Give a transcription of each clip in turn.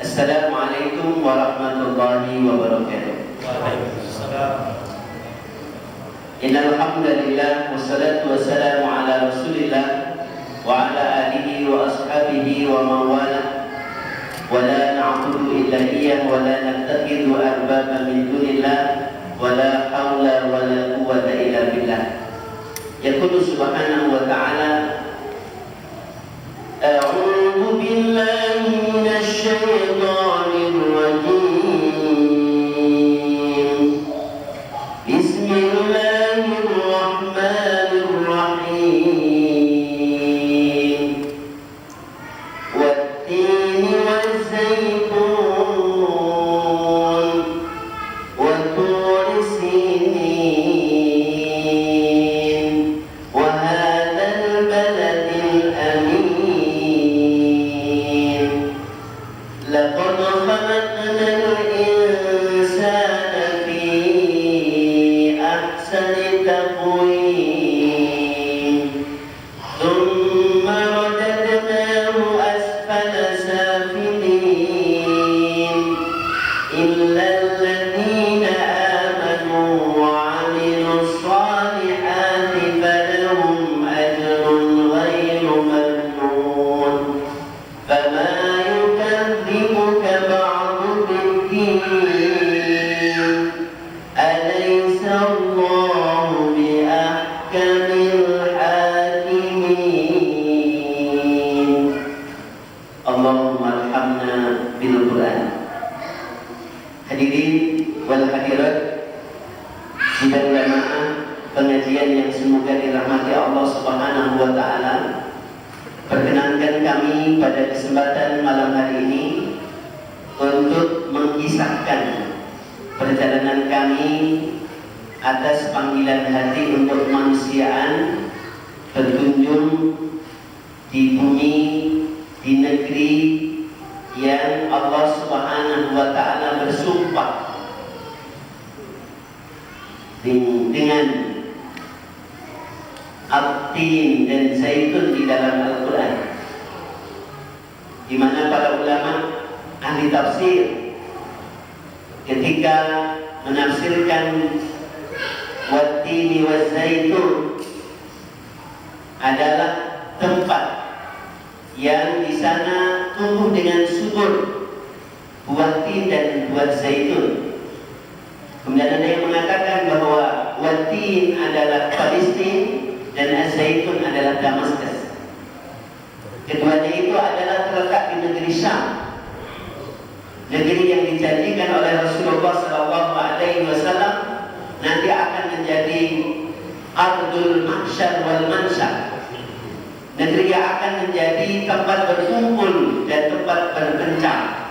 Assalamualaikum warahmatullahi wabarakatuh. Waalaikumsalam. Innal hamdalillah wassalatu wassalamu ala Rasulillah wa ala alihi wa ashabihi wa man wala wa la na'budu illa iyyah wa la nattakhidhu arbaba min dunillah wa la haula wa la quwwata illa billah. Yaqulu subhanahu wa ta'ala a'udzu billahi minasy syaithanir rajim. Bismillahirrahmanirrahim. Wat-tini waz-zaytun wa tur sinin wa hadzal baladil amin. Laqad khalaqnal insana fi ahsani taqwim thumma radadnahu asfala safilin illa alladhina amanu wa 'amilus salihati falahum ajrun ghairu mamnun. Fama yukadzibuka ba'du bid-din alaysa Allahu biahkamil hakimin. Allahumma arhamna bil Quran. Hadirin wal hadirat, sidang jamaah pengajian yang semoga dirahmati Allah Subhanahu wa taala. Perkenankan kami pada kesempatan malam hari ini untuk mengisahkan perjalanan kami atas panggilan hati untuk kemanusiaan berkunjung di bumi, di negeri yang Allah Subhanahu wa taala bersumpah dengan At-tin dan zaitun di dalam Al-Quran, di mana para ulama ahli tafsir ketika menafsirkan wat-tini waz-zaitun adalah tempat yang di sana tumbuh dengan subur buah tin dan buah zaitun. Kemudian ada yang mengatakan bahwa wat-tin adalah Palestina dan az-zaitun adalah Damaskus. Keduanya itu adalah terletak di negeri Syam, negeri yang dijanjikan oleh Rasulullah SAW nanti akan menjadi ardul mahsyar wal mansyar, negeri yang akan menjadi tempat berkumpul dan tempat berpencar,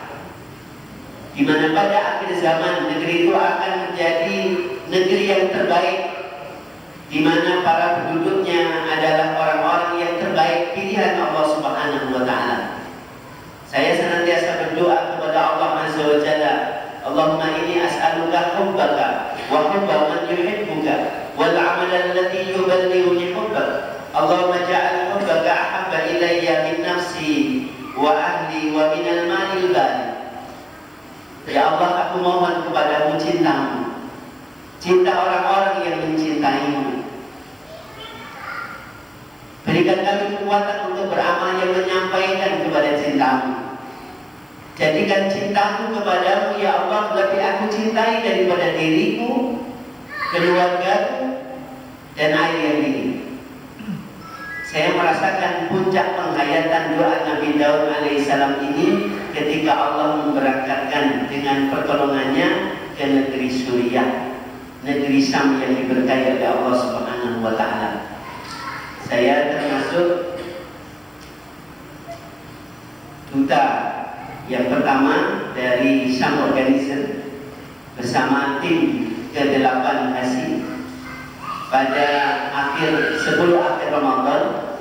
di mana pada akhir zaman negeri itu akan menjadi negeri yang terbaik, di mana para penduduknya adalah orang-orang yang terbaik pilihan Allah Subhanahu wa taala. Saya senantiasa berdoa kepada Allah Azza wa Jalla, Allahumma inni as'aluka hubbaka wa hubba man yuhibbuka wal 'amal alladhi yuballighuni hubbak. Allahumma ja'al hubbaka ahabba ilayya min nafsi wa ahli wa min al-malil bali. Ya Allah, aku mohon kepadamu cintamu, cinta orang-orang yang mencintaimu. Berikan kami kekuatan untuk beramal yang menyampaikan kepada cintamu. Jadikan cintamu kepadamu ya Allah lebih aku cintai daripada diriku, keluargaku, dan air yang dingin. Saya merasakan puncak penghayatan doa Nabi Daud alaihissalam ini ketika Allah memberangkatkan dengan pertolongannya ke negeri Suriah, negeri Syam yang diberkahi oleh Allah Subhanahu wa taala. Saya termasuk duta yang pertama dari Syam Organizer bersama tim ke-8 HASI pada sebelum akhir Ramadan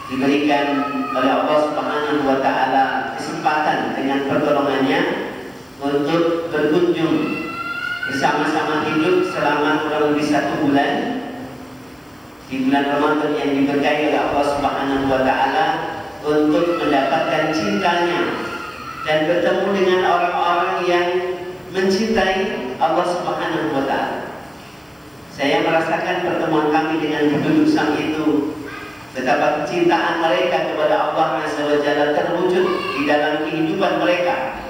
diberikan oleh Allah Subhanahu wa taala kesempatan dengan pertolongannya untuk berkunjung bersama-sama hidup selama kurang lebih 1 bulan di bulan Ramadan yang diberkahi oleh Allah Subhanahu wa taala untuk mendapatkan cintanya dan bertemu dengan orang-orang yang mencintai Allah Subhanahu wa Ta'ala. Saya merasakan pertemuan kami dengan penduduk Syam itu, betapa kecintaan mereka kepada Allah Azza wa Jalla terwujud di dalam kehidupan mereka.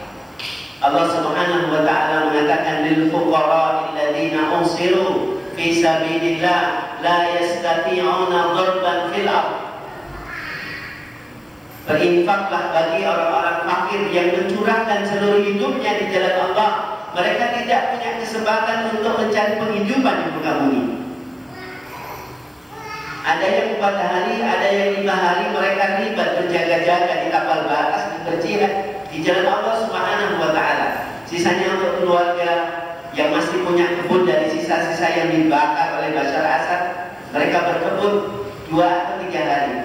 Allah Subhanahu wa Ta'ala mengatakan, lil fuqara alladziina unsiru fi sabilillah la yastati'una darban fil ardh. Berinfaklah bagi orang-orang fakir yang mencurahkan seluruh hidupnya di jalan Allah. Mereka tidak punya kesempatan untuk mencari penghidupan di muka bumi. Ada yang 4 hari, ada yang 5 hari mereka ribat berjaga-jaga di tapal batas, di berjihad di jalan Allah Subhanahu wa Ta'ala. Sisanya untuk keluarga yang masih punya kebun dari sisa-sisa yang dibakar oleh Bashar Assad, mereka berkebun 2 atau 3 hari.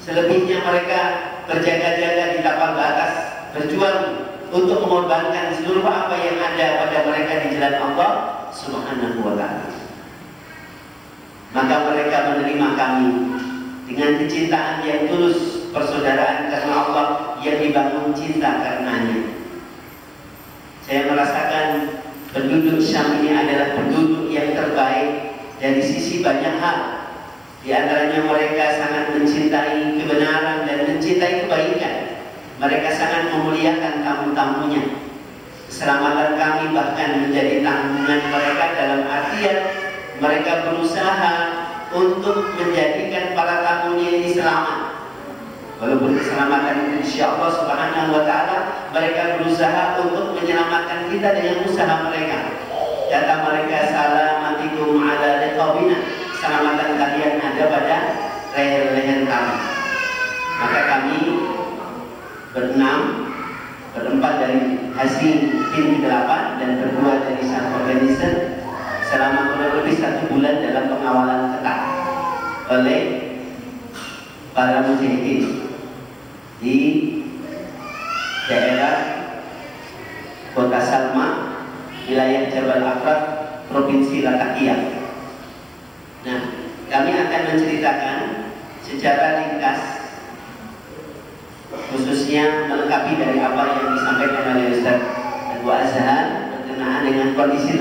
Selebihnya mereka berjaga-jaga di tapal batas, berjuang untuk mengorbankan seluruh apa yang ada pada mereka di jalan Allah Subhanahu wa Ta'ala. Maka mereka menerima kami dengan kecintaan yang tulus, persaudaraan karena Allah yang dibangun cinta karenanya. Saya merasakan penduduk Syam ini adalah penduduk yang terbaik dari sisi banyak hal. Di antaranya mereka sangat mencintai kebenaran dan mencintai kebaikan. Mereka sangat memuliakan tamu-tamunya. Keselamatan kami bahkan menjadi tanggungan mereka, dalam artian mereka berusaha untuk menjadikan para tamunya ini selamat. Walaupun keselamatan itu insya Allah Subhanahu wa Ta'ala, mereka berusaha untuk menyelamatkan kita dengan usaha mereka. Kata mereka, salamatikum ala liqabina, keselamatan kalian ada pada leher-leher kami. Maka kami berempat dari hasil tim 8 dan berdua dari sang organizer selama kurang lebih 1 bulan dalam pengawalan ketat oleh para mujahidin di daerah Kota Salma, wilayah Jabal Akrab, Provinsi Latakia. Nah, kami akan menceritakan secara ringkas, khususnya melengkapi dari apa yang disampaikan oleh Ustaz Abu Azhar berkenaan dengan kondisi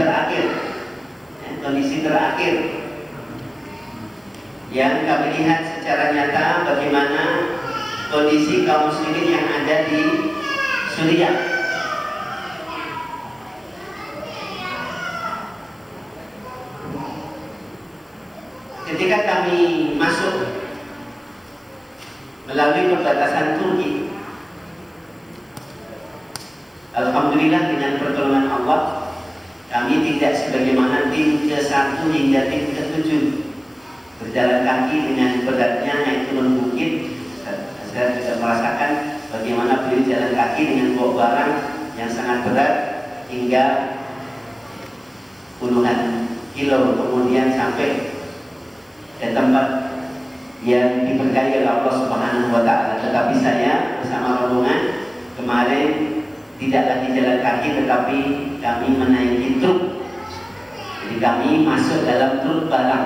terakhir yang kami lihat secara nyata bagaimana kondisi kaum muslimin yang ada di Suriah. Ketika kami masuk melalui perbatasan Turki, alhamdulillah dengan pertolongan Allah, kami tidak sebagaimana tim ke-1 hingga tim ke-7 berjalan kaki dengan beratnya naik turun bukit. Saya juga merasakan bagaimana beliau jalan kaki dengan bawa barang yang sangat berat hingga puluhan kilo, kemudian sampai ke tempat yang diberkahi oleh Allah Subhanahu wa Ta'ala. Tetapi saya bersama rombongan kemarin tidak lagi jalan kaki, tetapi kami menaiki truk. Jadi kami masuk dalam truk barang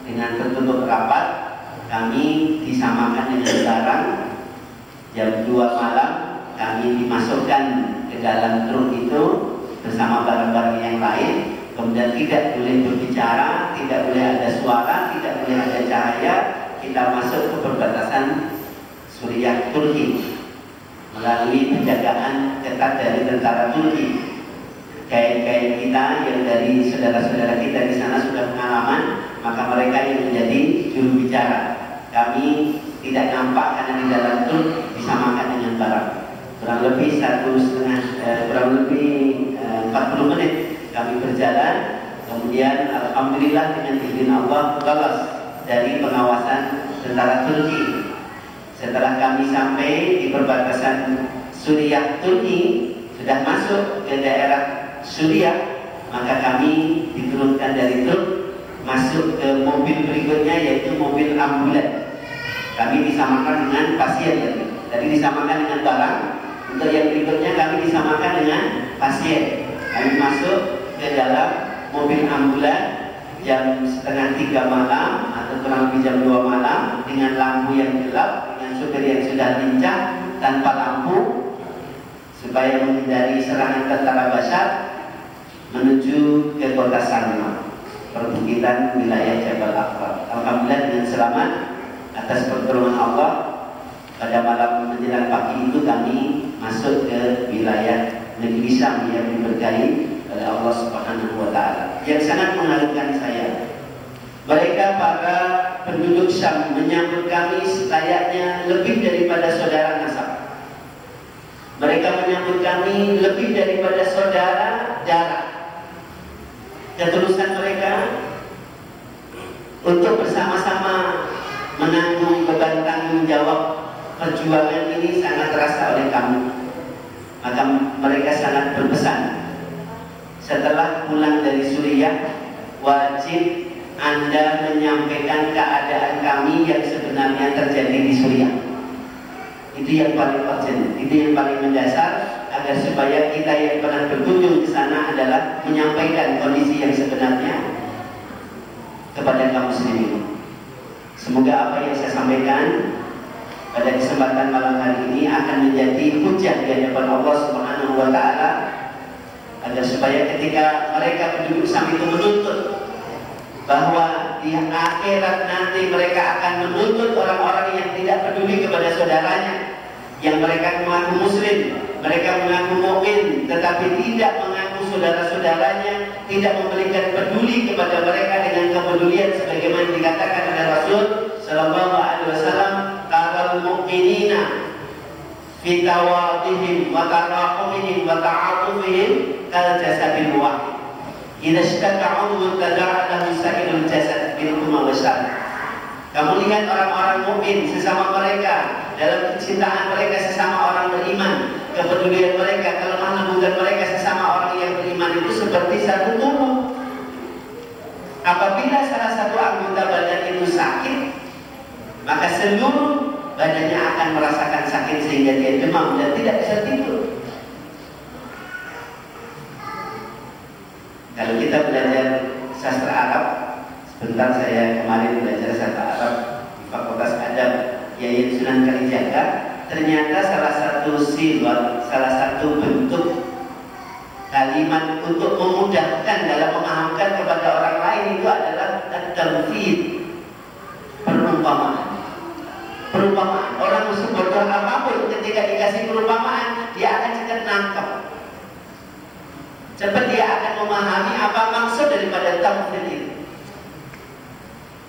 dengan tertutup rapat. Kami disamakan dengan barang. Jam 2 malam kami dimasukkan ke dalam truk itu bersama barang-barang yang lain. Kemudian tidak boleh berbicara, tidak boleh ada suara, tidak boleh ada cahaya. Kita masuk ke perbatasan Suriah Turki melalui penjagaan ketat dari tentara Turki. Kain-kain kita yang dari saudara-saudara kita di sana sudah pengalaman, maka mereka yang menjadi juru bicara. Kami tidak nampak karena di dalam truk disamakan dengan barang. Kurang lebih 40 menit kami berjalan. Kemudian alhamdulillah dengan izin Allah lolos dari pengawasan tentara Turki. Setelah kami sampai di perbatasan Suriah Turki, sudah masuk ke daerah Suriah, maka kami diturunkan dari truk masuk ke mobil berikutnya, yaitu mobil ambulan. Kami disamakan dengan pasien tadi disamakan dengan barang. Untuk yang berikutnya kami disamakan dengan pasien. Kami masuk ke dalam mobil ambulan jam 2:30 malam atau kurang lebih jam 2 malam dengan lampu yang gelap, dengan supir yang sudah lincah tanpa lampu. supaya menghindari serangan tentara Bashar menuju ke kota Sanma, perbukitan wilayah Jabal Akbar. Alhamdulillah dengan selamat atas pertolongan Allah. Pada malam menjelang pagi itu kami masuk ke wilayah negeri Syam yang diberkahi oleh Allah Subhanahu wa Ta'ala, yang sangat mengharukan saya. Mereka para penduduk Syam menyambut kami selayaknya lebih daripada saudara nasab. Mereka menyambut kami lebih daripada saudara darah. Ketulusan mereka untuk bersama-sama menanggung beban tanggung jawab perjuangan ini sangat terasa oleh kami. Maka mereka sangat berpesan, setelah pulang dari Suriah, wajib Anda menyampaikan keadaan kami yang sebenarnya terjadi di Suriah. Itu yang paling urgent, itu yang paling mendasar, agar supaya kita yang pernah berkunjung ke sana adalah menyampaikan kondisi yang sebenarnya kepada kaum muslimin. Semoga apa yang saya sampaikan pada kesempatan malam hari ini akan menjadi hujah di hadapan Allah Subhanahu wa Ta'ala, agar supaya ketika mereka penduduk Syam itu menuntut bahwa di akhirat nanti mereka akan menuntut orang-orang yang tidak peduli kepada saudaranya, yang mereka mengaku muslim, mereka mengaku mukmin, tetapi tidak mengaku saudara-saudaranya, tidak memberikan peduli kepada mereka dengan kepedulian sebagaimana dikatakan oleh Rasul Sallallahu Alaihi Wasallam, "Taral mu'minina fi tawadihim wa tarahumihim wa ta'atufihim kal jasadil wahid. Idza ishtaka 'udwun tada'a lahu sa'irul jasad bil umma wasal." Kamu lihat orang-orang mukmin sesama mereka, dalam kecintaan mereka sesama orang beriman, kepedulian mereka, kelemah lembutan mereka sesama orang yang beriman itu seperti satu tubuh. Apabila salah satu anggota badan itu sakit, maka seluruh badannya akan merasakan sakit sehingga dia demam dan tidak bisa tidur. Kalau kita belajar sastra Arab, sebentar saya kemarin belajar sastra Arab di Fakultas Adab Yayan Sunan Kalijaga, ternyata salah satu silot, salah satu bentuk kalimat untuk memudahkan dalam memahamkan kepada orang lain itu adalah at-tamthil, perumpamaan. Perumpamaan, orang sebodoh apapun ketika dikasih perumpamaan dia akan cepat nangkep, cepat dia akan memahami apa maksud daripada tamthil itu.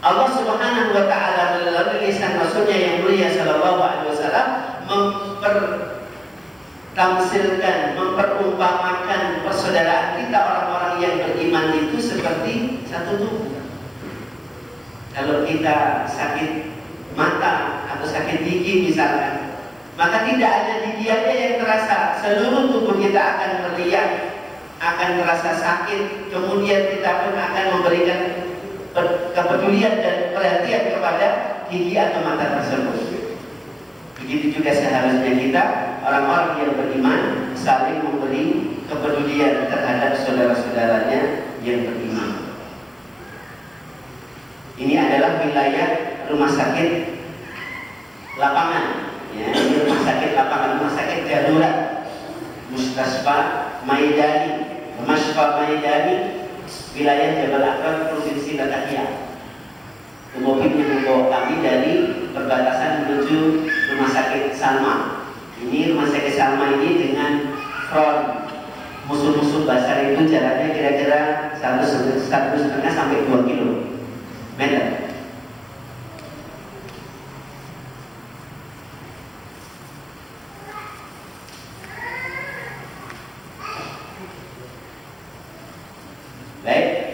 Allah Subhanahu wa Ta'ala melalui lisan Rasulnya yang mulia Sallallahu Alaihi Wasallam mempertamsilkan, memperumpamakan persaudaraan kita orang-orang yang beriman itu seperti satu tubuh. Kalau kita sakit mata atau sakit gigi misalkan, maka tidak hanya gigi aja yang terasa, seluruh tubuh kita akan meriang, akan terasa sakit. Kemudian kita pun akan memberikan kepedulian dan perhatian kepada gigi atau mata tersebut. Begitu juga seharusnya kita orang-orang yang beriman saling memberi kepedulian terhadap saudara-saudaranya yang beriman. Ini adalah wilayah rumah sakit lapangan, ya, ini rumah sakit lapangan, rumah sakit darurat, Mustasfa Maidani, Mustasfa Maidani, wilayah Jabal Akbar, Provinsi Latakia. Mobil yang membawa kami dari perbatasan menuju rumah sakit Salma. Ini rumah sakit Salma ini dengan front musuh-musuh Bashar itu jaraknya kira-kira 1,5 sampai 2 kilometer. Baik.